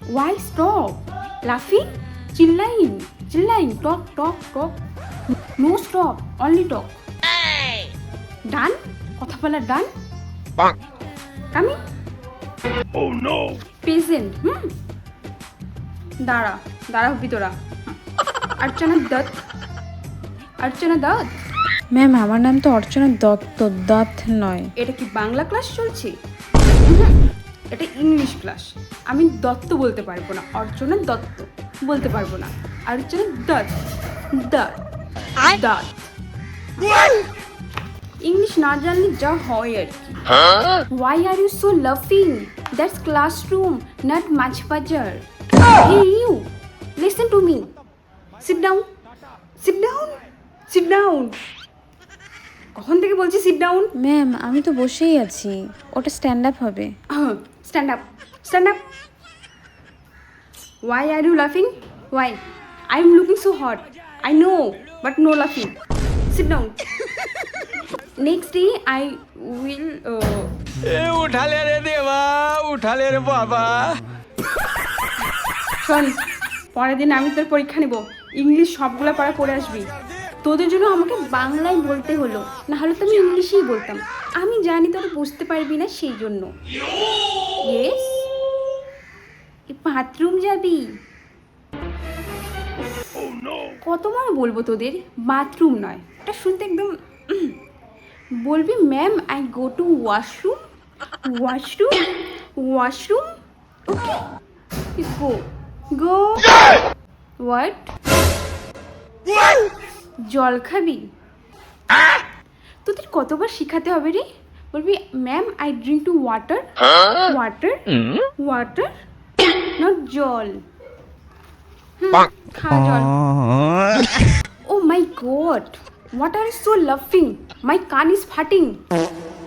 Why stop? Laughing? Chilling. Talk. No stop. Only talk. Done? কথা বলা done? Coming? Oh no! Patient. দাঁড়া হবি তোরা। অর্চনা Dutta. Ma'am আমার নাম তো অর্চনা দত্ত, দত্ত নয়। এটা কি বাংলা ক্লাস চলছে? এটা ইংলিশ ক্লাস। আমি দত্ত বলতে পারবো না, অর্চনা দত্ত বলতে পারবো না, অর্চনা দত্ত। ইংলিশ না জানলে যা হয় আর কি। Why are you so laughing? That's classroom, not much bazaar. Hey you, listen to me. Sit down. কখন থেকে বলছি সিট ডাউন? ম্যাম আমি তো বসেই আছি, ওটা স্ট্যান্ড আপ হবে। Stand up. Why are you laughing? Why? I'm looking so hot. I know, but no laughing. Sit down. Next day I will उठा ले रे देवा, उठा ले रे बाबा। শোন, পরের দিন আমি তোর পরীক্ষা নেব, ইংলিশ সবগুলো পড়া পড়ে আসবি। তোদের জন্য আমাকে বাংলায় বলতে হলো, না হলে তো আমি ইংলিশেই বলতাম। আমি জানি তোরা বুঝতে পারবি না, সেই জন্য। ইয়েস, বাথরুম যাবি? কতবার বলবো তোদের, বাথরুম নয়, এটা শুনতে একদম বলবি ma'am I go to washroom. Okay, go. What? জল খাবি? তোদের কতবার শিখাতে হবে রে? বলবি ma'am I drink to water, not জল। খা জল। Oh my God, what are so লাফিং, মাই কান ইজ ফাটিং।